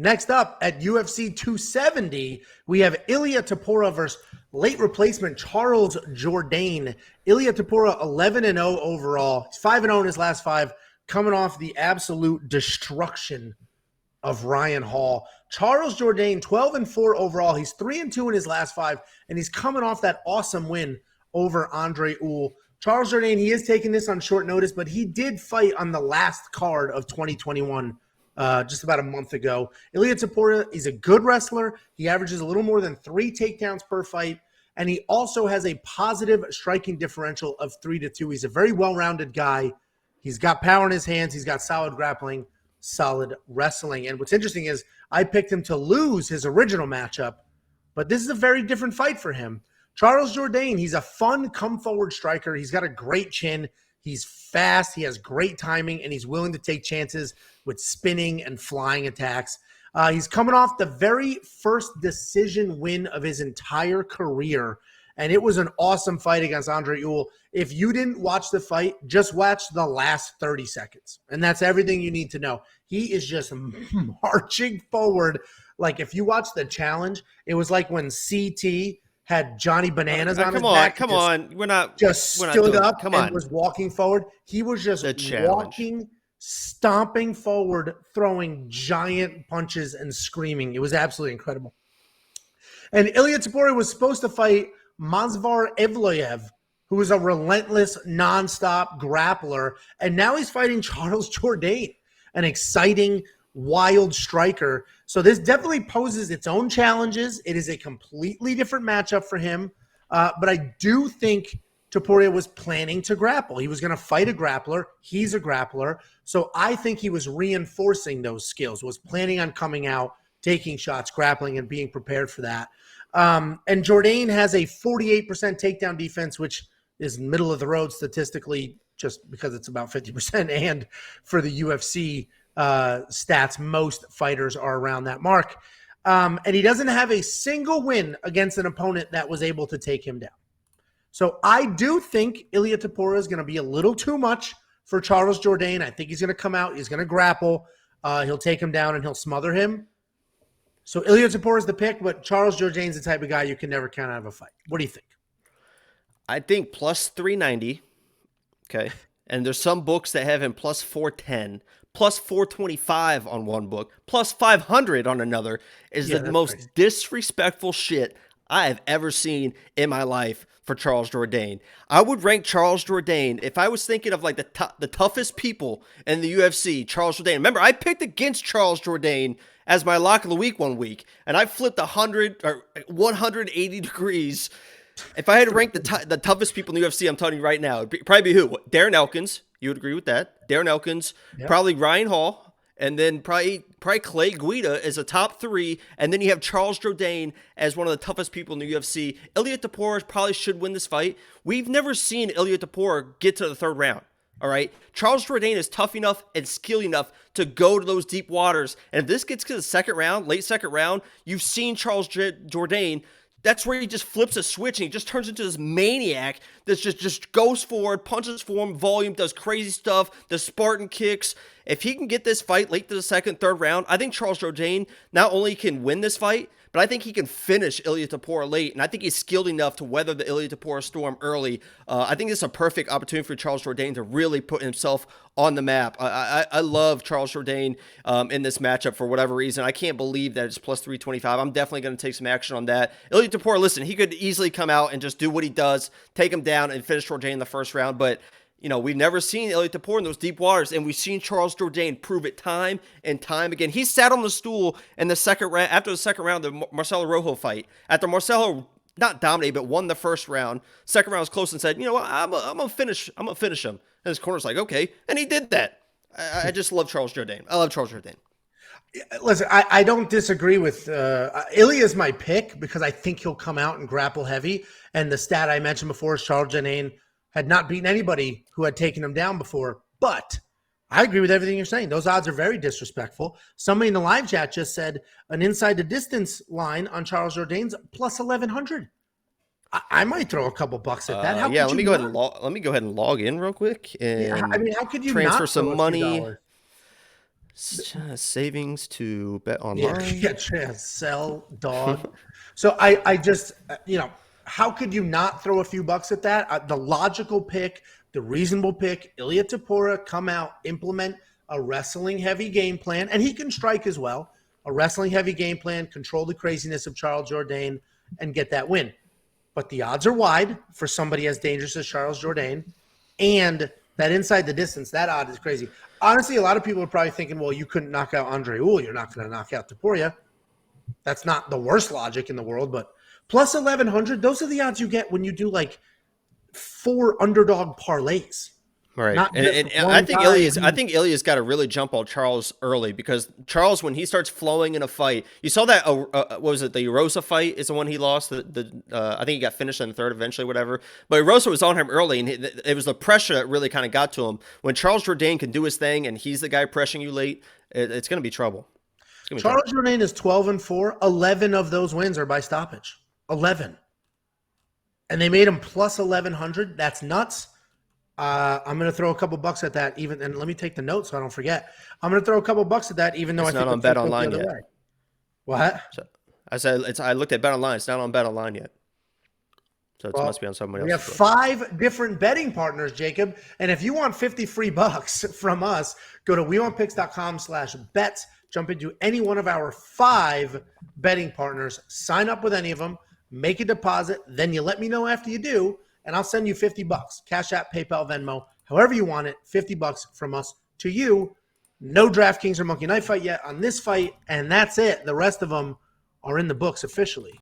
Next up at UFC 270, we have Ilia Topuria versus late replacement Charles Jourdain. Ilia Topuria 11-0 overall. He's 5-0 in his last 5, coming off the absolute destruction of Ryan Hall. Charles Jourdain 12-4 overall. He's 3-2 in his last 5, and he's coming off that awesome win over Andre Ewell. Charles Jourdain, he is taking this on short notice, but he did fight on the last card of 2021. Just about a month ago. Ilia Topuria is a good wrestler. He averages a little more than 3 takedowns per fight, and he also has a positive striking differential of 3-2. He's a very well-rounded guy. He's got power in his hands. He's got solid grappling, solid wrestling. And what's interesting is I picked him to lose his original matchup, but this is a very different fight for him. Charles Jourdain, he's a fun come-forward striker. He's got a great chin. He's fast, he has great timing, and he's willing to take chances with spinning and flying attacks. He's coming off the very first decision win of his entire career, and it was an awesome fight against Andre Ewell. If you didn't watch the fight, just watch the last 30 seconds, and that's everything you need to know. He is just marching forward. Like, if you watch the challenge, it was like when CT had Johnny Bananas on his back. Come on. We're not stood up and was walking forward. He was just walking, stomping forward, throwing giant punches and screaming. It was absolutely incredible. And Ilia Topuria was supposed to fight Movsar Evloev, who is a relentless, nonstop grappler. And now he's fighting Charles Jourdain, an exciting, wild striker. So this definitely poses its own challenges. It is a completely different matchup for him. But I do think Topuria was planning to grapple. He was going to fight a grappler. He's a grappler. So I think he was reinforcing those skills, was planning on coming out, taking shots, grappling, and being prepared for that. And Jourdain has a 48% takedown defense, which is middle of the road statistically, just because it's about 50%. And for the UFC stats, most fighters are around that mark. And he doesn't have a single win against an opponent that was able to take him down. So I do think Ilia Topuria is going to be a little too much for Charles Jourdain. I think he's going to come out, he's going to grapple, he'll take him down, and he'll smother him. So Ilia Topuria is the pick, but Charles Jourdain's the type of guy you can never count out of a fight. What do you think? I think plus 390. Okay. And there's some books that have him plus 410, plus 425 on one book, plus 500 on another is the most crazy, disrespectful shit I have ever seen in my life for Charles Jourdain. I would rank Charles Jourdain, if I was thinking of like the toughest people in the UFC, Charles Jourdain. Remember, I picked against Charles Jourdain as my lock of the week one week, and I flipped 100 or 180 degrees. If I had to rank the toughest people in the UFC, I'm telling you right now, it'd probably be who? Darren Elkins. You would agree with that? Darren Elkins. Yep. Probably Ryan Hall. And then probably Clay Guida as a top 3. And then you have Charles Jourdain as one of the toughest people in the UFC. Ilia Topuria probably should win this fight. We've never seen Ilia Topuria get to the 3rd round. All right. Charles Jourdain is tough enough and skilled enough to go to those deep waters. And if this gets to the 2nd round, late 2nd round, you've seen Charles Jourdain. That's where he just flips a switch and he just turns into this maniac that just goes forward, punches form, volume, does crazy stuff, does Spartan kicks. If he can get this fight late to the 2nd, 3rd round, I think Charles Jourdain not only can win this fight, but I think he can finish Ilia Topuria late, and I think he's skilled enough to weather the Ilia Topuria storm early. I think this is a perfect opportunity for Charles Jourdain to really put himself on the map. I love Charles Jourdain in this matchup for whatever reason. I can't believe that it's plus 325. I'm definitely going to take some action on that. Ilia Topuria, listen, he could easily come out and just do what he does, take him down, and finish Jourdain in the 1st round, but you know, we've never seen Ilia Topuria in those deep waters, and we've seen Charles Jourdain prove it time and time again. He sat on the stool in the 2nd round, after the 2nd round, the Marcelo Rojo fight. After Marcelo not dominated, but won the 1st round, 2nd round was close and said, you know what, I'm gonna finish him. And his corner's like, okay, and he did that. I just love Charles Jourdain. I love Charles Jourdain. Listen, I don't disagree with Ilia is my pick because I think he'll come out and grapple heavy. And the stat I mentioned before is Charles Jourdain had not beaten anybody who had taken him down before. But I agree with everything you're saying. Those odds are very disrespectful. Somebody in the live chat just said an inside the distance line on Charles Jourdain's plus 1,100. I might throw a couple bucks at that. Let me go ahead and log in real quick and I mean, how could you transfer not some money? Savings to bet Yeah, online. yeah, sell dog. So I just, how could you not throw a few bucks at that? The logical pick, the reasonable pick, Ilia Topuria, come out, implement a wrestling heavy game plan, and he can strike as well. A wrestling heavy game plan, control the craziness of Charles Jourdain, and get that win. But the odds are wide for somebody as dangerous as Charles Jourdain, and that inside the distance, that odd is crazy. Honestly, a lot of people are probably thinking, well, you couldn't knock out Andre Ewell. You're not going to knock out Topuria. That's not the worst logic in the world, but plus 1,100, those are the odds you get when you do like 4 underdog parlays. Right, Not just and one guy. I think Ilya's got to really jump on Charles early, because Charles, when he starts flowing in a fight, you saw that. What was it? The Erosa fight is the one he lost. I think he got finished in the third eventually, whatever. But Erosa was on him early, and it was the pressure that really kind of got to him. When Charles Jourdain can do his thing, and he's the guy pressuring you late, it's going to be trouble. Charles Jourdain is 12-4. 11 of those wins are by stoppage. 11, and they made him plus 1,100. That's nuts. I'm going to throw a couple bucks at that, even, and let me take the notes so I don't forget. I'm going to throw a couple bucks at that, even though It's I think not on Bet Online yet. Way. What? So, I said I looked at Bet Online. It's not on Bet Online yet. So it must be on somebody else. We have 5 different betting partners, Jacob. And if you want 50 free bucks from us, go to wewantpicks.com/bets. Jump into any one of our 5 betting partners. Sign up with any of them. Make a deposit. Then you let me know after you do, and I'll send you 50 bucks. Cash App, PayPal, Venmo, however you want it. 50 bucks from us to you. No DraftKings or Monkey Knife Fight yet on this fight, and that's it. The rest of them are in the books officially.